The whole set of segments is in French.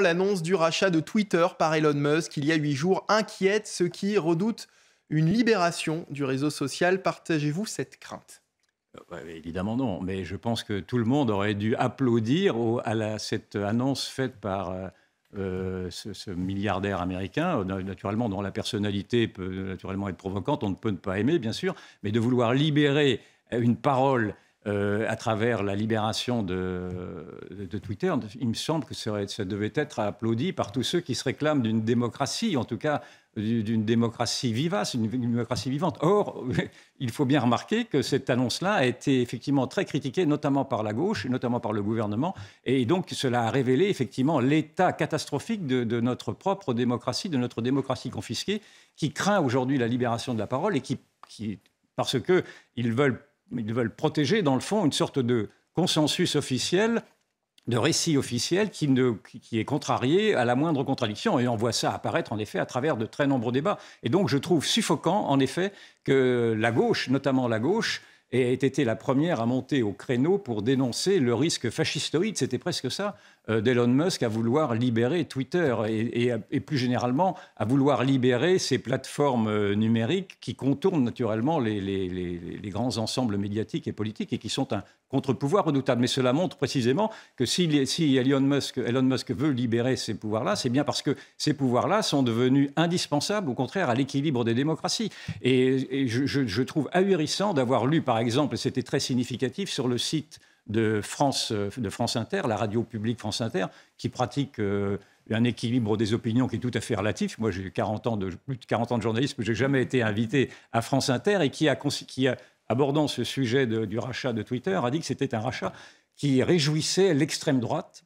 L'annonce du rachat de Twitter par Elon Musk il y a 8 jours inquiète ceux qui redoutent une libération du réseau social. Partagez-vous cette crainte? Ouais, évidemment non, mais je pense que tout le monde aurait dû applaudir cette annonce faite par ce milliardaire américain, naturellement dont la personnalité peut naturellement être provocante, on ne peut ne pas aimer bien sûr, mais de vouloir libérer une parole à travers la libération de Twitter, il me semble que ça devait être applaudi par tous ceux qui se réclament d'une démocratie, en tout cas d'une démocratie vivace, une démocratie vivante. Or, il faut bien remarquer que cette annonce-là a été effectivement très critiquée, notamment par la gauche, notamment par le gouvernement, et donc cela a révélé effectivement l'état catastrophique de notre propre démocratie, de notre démocratie confisquée, qui craint aujourd'hui la libération de la parole et parce qu'ils veulent protéger, dans le fond, une sorte de consensus officiel, de récit officiel qui est contrarié à la moindre contradiction. Et on voit ça apparaître, en effet, à travers de très nombreux débats. Et donc, je trouve suffocant, en effet, que la gauche, notamment la gauche, ait été la première à monter au créneau pour dénoncer le risque fascistoïde, c'était presque ça, d'Elon Musk à vouloir libérer Twitter et plus généralement à vouloir libérer ces plateformes numériques qui contournent naturellement les grands ensembles médiatiques et politiques et qui sont un contre-pouvoir redoutable. Mais cela montre précisément que si Elon Musk veut libérer ces pouvoirs-là, c'est bien parce que ces pouvoirs-là sont devenus indispensables, au contraire, à l'équilibre des démocraties. Et je trouve ahurissant d'avoir lu, par exemple, et c'était très significatif, sur le site de France Inter, la radio publique France Inter, qui pratique un équilibre des opinions qui est tout à fait relatif. Moi, j'ai plus de 40 ans de journalisme, je n'ai jamais été invité à France Inter et qui a abordant ce sujet du rachat de Twitter, a dit que c'était un rachat qui réjouissait l'extrême droite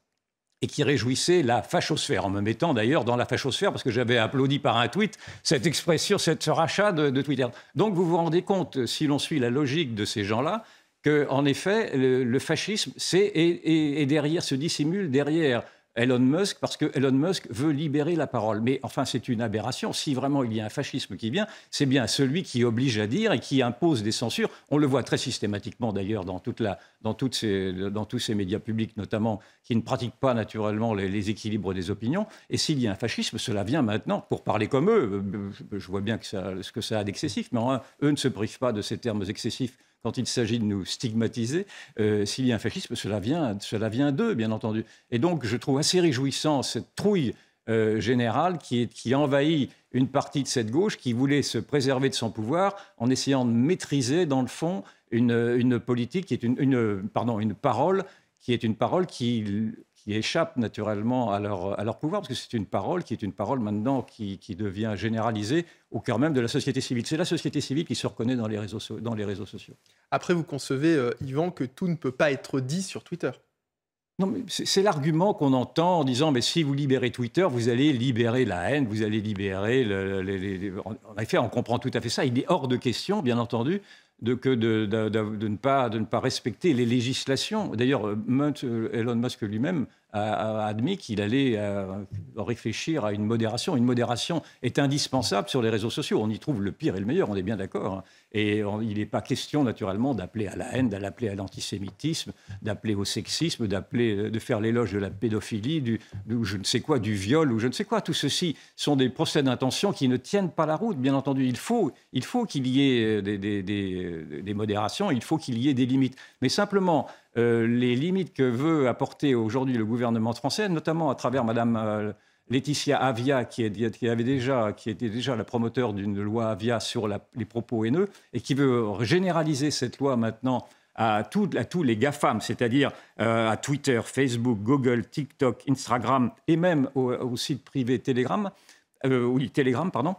et qui réjouissait la fachosphère, en me mettant d'ailleurs dans la fachosphère, parce que j'avais applaudi par un tweet cette expression, ce rachat de Twitter. Donc vous vous rendez compte, si l'on suit la logique de ces gens-là, qu'en effet, le fascisme est derrière, se dissimule derrière Elon Musk, parce que Elon Musk veut libérer la parole. Mais enfin, c'est une aberration. Si vraiment il y a un fascisme qui vient, c'est bien celui qui oblige à dire et qui impose des censures. On le voit très systématiquement d'ailleurs dans tous ces médias publics, notamment, qui ne pratiquent pas naturellement les équilibres des opinions. Et s'il y a un fascisme, cela vient maintenant, pour parler comme eux. Je vois bien ce que ça a d'excessif, mais eux ne se privent pas de ces termes excessifs quand il s'agit de nous stigmatiser. S'il y a un fascisme, cela vient d'eux, bien entendu. Et donc, je trouve assez réjouissant cette trouille générale qui envahit une partie de cette gauche qui voulait se préserver de son pouvoir en essayant de maîtriser, dans le fond, une politique qui est une parole qui échappe naturellement à leur pouvoir, parce que c'est une parole qui est une parole maintenant qui devient généralisée au cœur même de la société civile. C'est la société civile qui se reconnaît dans les réseaux sociaux. Après, vous concevez, Yvan, que tout ne peut pas être dit sur Twitter. Non, mais c'est l'argument qu'on entend en disant mais si vous libérez Twitter, vous allez libérer la haine, vous allez libérer En effet, on comprend tout à fait ça. Il est hors de question, bien entendu, de ne pas respecter les législations. D'ailleurs, Elon Musk lui-même a admis qu'il allait réfléchir à une modération. Une modération est indispensable sur les réseaux sociaux. On y trouve le pire et le meilleur, on est bien d'accord, hein. Et il n'est pas question, naturellement, d'appeler à la haine, d'appeler à l'antisémitisme, d'appeler au sexisme, de faire l'éloge de la pédophilie, du viol, ou je ne sais quoi. Tout ceci sont des procès d'intention qui ne tiennent pas la route, bien entendu. Il faut qu'il y ait des modérations, il faut qu'il y ait des limites. Mais simplement, les limites que veut apporter aujourd'hui le gouvernement français, notamment à travers Madame Laetitia Avia, qui était déjà la promoteur d'une loi Avia sur les propos haineux, et qui veut généraliser cette loi maintenant à tous les GAFAM, c'est-à-dire à Twitter, Facebook, Google, TikTok, Instagram, et même au site privé Telegram, pardon.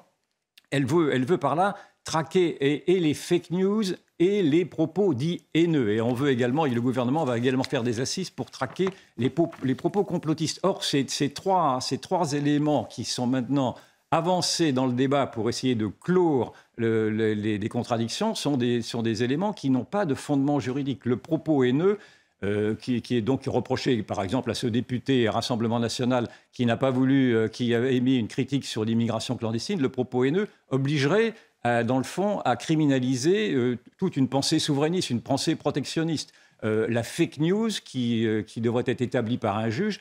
Elle veut par là traquer et les fake news et les propos dits haineux. Et le gouvernement va également faire des assises pour traquer les propos complotistes. Or, ces trois éléments qui sont maintenant avancés dans le débat pour essayer de clore des contradictions sont des éléments qui n'ont pas de fondement juridique. Le propos haineux, qui est donc reproché, par exemple, à ce député Rassemblement national qui avait émis une critique sur l'immigration clandestine, le propos haineux obligerait dans le fond, à criminaliser toute une pensée souverainiste, une pensée protectionniste. La fake news, qui devrait être établie par un juge,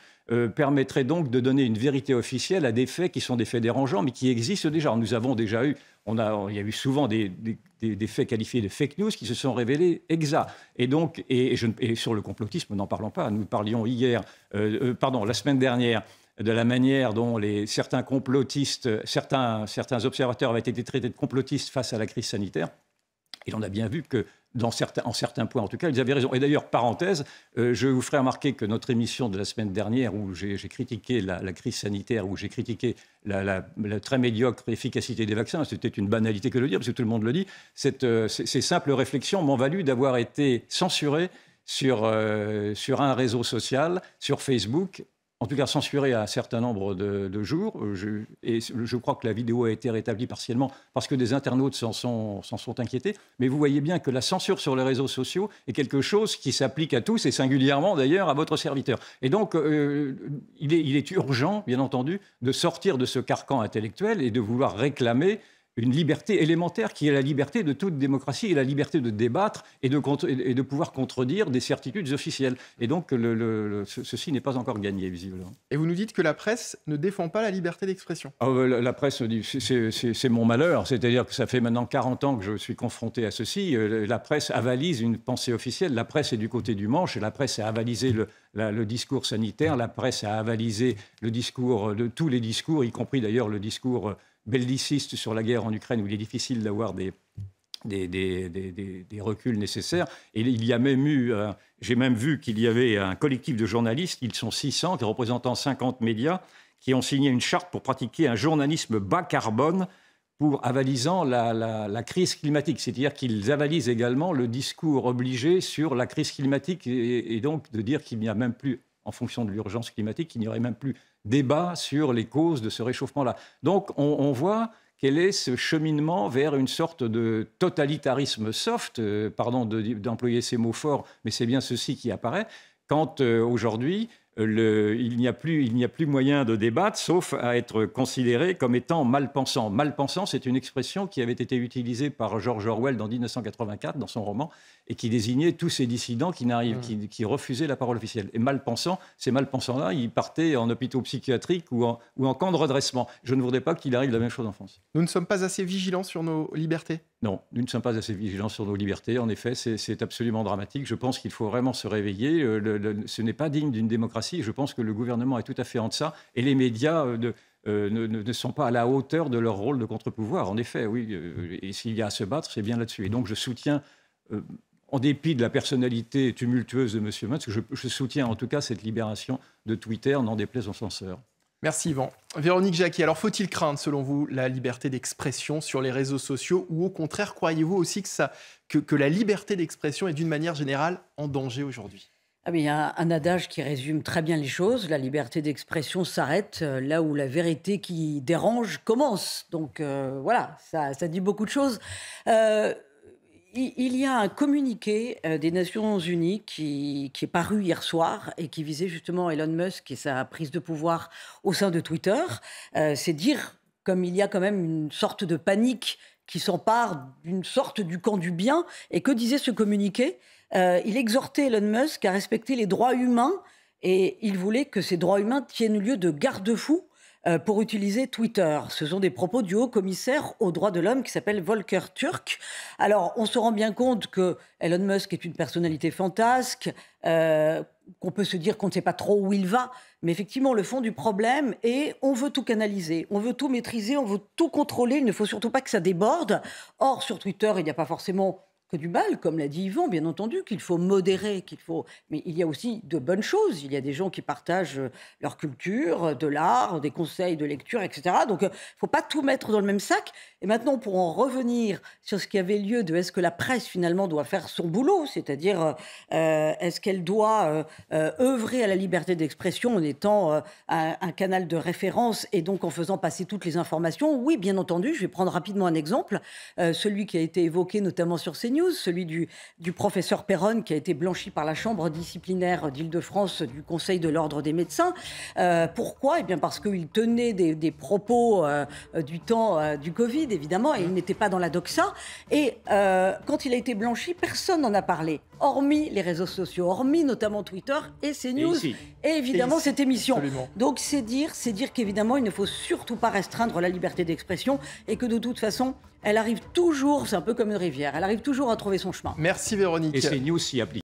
permettrait donc de donner une vérité officielle à des faits qui sont des faits dérangeants, mais qui existent déjà. Nous avons déjà eu, il y a eu souvent des faits qualifiés de fake news qui se sont révélés exacts. Et donc, et sur le complotisme, n'en parlons pas. Nous parlions la semaine dernière, de la manière dont certains complotistes, certains observateurs avaient été traités de complotistes face à la crise sanitaire. Et on a bien vu que, en certains points en tout cas, ils avaient raison. Et d'ailleurs, parenthèse, je vous ferai remarquer que notre émission de la semaine dernière, où j'ai critiqué la crise sanitaire, où j'ai critiqué la très médiocre efficacité des vaccins, c'était une banalité que de le dire, parce que tout le monde le dit, ces simples réflexions m'ont valu d'avoir été censuré sur un réseau social, sur Facebook, en tout cas censuré à un certain nombre de jours. Je crois que la vidéo a été rétablie partiellement parce que des internautes s'en sont inquiétés. Mais vous voyez bien que la censure sur les réseaux sociaux est quelque chose qui s'applique à tous et singulièrement d'ailleurs à votre serviteur. Et donc, il est urgent, bien entendu, de sortir de ce carcan intellectuel et de vouloir réclamer une liberté élémentaire qui est la liberté de toute démocratie et la liberté de débattre et de pouvoir contredire des certitudes officielles. Et donc, ceci n'est pas encore gagné, visiblement. Et vous nous dites que la presse ne défend pas la liberté d'expression. La presse, c'est mon malheur. C'est-à-dire que ça fait maintenant 40 ans que je suis confronté à ceci. La presse avalise une pensée officielle. La presse est du côté du manche. La presse a avalisé le discours sanitaire. La presse a avalisé tous les discours, y compris d'ailleurs le discours belliciste sur la guerre en Ukraine, où il est difficile d'avoir des reculs nécessaires. Et il y a même eu, j'ai même vu qu'il y avait un collectif de journalistes, ils sont 600, représentant 50 médias, qui ont signé une charte pour pratiquer un journalisme bas carbone pour avalisant la crise climatique. C'est-à-dire qu'ils avalisent également le discours obligé sur la crise climatique et donc de dire qu'il n'y a même plus, en fonction de l'urgence climatique, il n'y aurait même plus débat sur les causes de ce réchauffement-là. Donc, on voit quel est ce cheminement vers une sorte de totalitarisme soft, pardon d'employer ces mots forts, mais c'est bien ceci qui apparaît, quand aujourd'hui, il n'y a plus moyen de débattre, sauf à être considéré comme étant mal-pensant. Mal-pensant, c'est une expression qui avait été utilisée par George Orwell en 1984, dans son roman, et qui désignait tous ces dissidents qui refusaient la parole officielle. Et mal-pensant, ces mal-pensants-là, ils partaient en hôpitaux psychiatriques ou en camp de redressement. Je ne voudrais pas qu'il arrive la même chose en France. Nous ne sommes pas assez vigilants sur nos libertés ? Non, nous ne sommes pas assez vigilants sur nos libertés. En effet, c'est absolument dramatique. Je pense qu'il faut vraiment se réveiller. Ce n'est pas digne d'une démocratie. Je pense que le gouvernement est tout à fait en deçà. Et les médias ne sont pas à la hauteur de leur rôle de contre-pouvoir. En effet, oui. Et s'il y a à se battre, c'est bien là-dessus. Et donc, je soutiens, en dépit de la personnalité tumultueuse de M. Musk, je soutiens en tout cas cette libération de Twitter, n'en déplaise aux censeurs. Merci Yvan. Véronique Jacquier, alors faut-il craindre, selon vous, la liberté d'expression sur les réseaux sociaux ou au contraire, croyez-vous aussi que la liberté d'expression est d'une manière générale en danger aujourd'hui ? Il y a un adage qui résume très bien les choses. La liberté d'expression s'arrête là où la vérité qui dérange commence. Donc voilà, ça dit beaucoup de choses. Il y a un communiqué des Nations Unies qui est paru hier soir et qui visait justement Elon Musk et sa prise de pouvoir au sein de Twitter. C'est dire comme il y a quand même une sorte de panique qui s'empare d'une sorte du camp du bien. Et que disait ce communiqué ? Il exhortait Elon Musk à respecter les droits humains et il voulait que ces droits humains tiennent lieu de garde-fou pour utiliser Twitter. Ce sont des propos du haut commissaire aux droits de l'homme qui s'appelle Volker Turk. Alors, on se rend bien compte que Elon Musk est une personnalité fantasque, qu'on peut se dire qu'on ne sait pas trop où il va, mais effectivement, le fond du problème est on veut tout canaliser, on veut tout maîtriser, on veut tout contrôler, il ne faut surtout pas que ça déborde. Or, sur Twitter, il n'y a pas forcément que du mal, comme l'a dit Yvan, bien entendu, qu'il faut modérer, mais il y a aussi de bonnes choses. Il y a des gens qui partagent leur culture, de l'art, des conseils de lecture, etc. Donc, il ne faut pas tout mettre dans le même sac. Et maintenant, pour en revenir sur ce qui avait lieu est-ce que la presse, finalement, doit faire son boulot, c'est-à-dire, est-ce qu'elle doit œuvrer à la liberté d'expression en étant un canal de référence et donc en faisant passer toutes les informations ? Oui, bien entendu. Je vais prendre rapidement un exemple, celui qui a été évoqué notamment sur CNews, CNews, celui du professeur Perron qui a été blanchi par la chambre disciplinaire d'Île-de-France du Conseil de l'Ordre des médecins. Pourquoi? Eh bien parce qu'il tenait des propos du temps du Covid, évidemment, et il n'était pas dans la doxa. Et quand il a été blanchi, personne n'en a parlé, hormis les réseaux sociaux, hormis notamment Twitter et CNews, et évidemment cette émission. Absolument. Donc c'est dire qu'évidemment, il ne faut surtout pas restreindre la liberté d'expression et que de toute façon, elle arrive toujours, c'est un peu comme une rivière, elle arrive toujours à trouver son chemin. Merci Véronique. Et CNews s'y applique.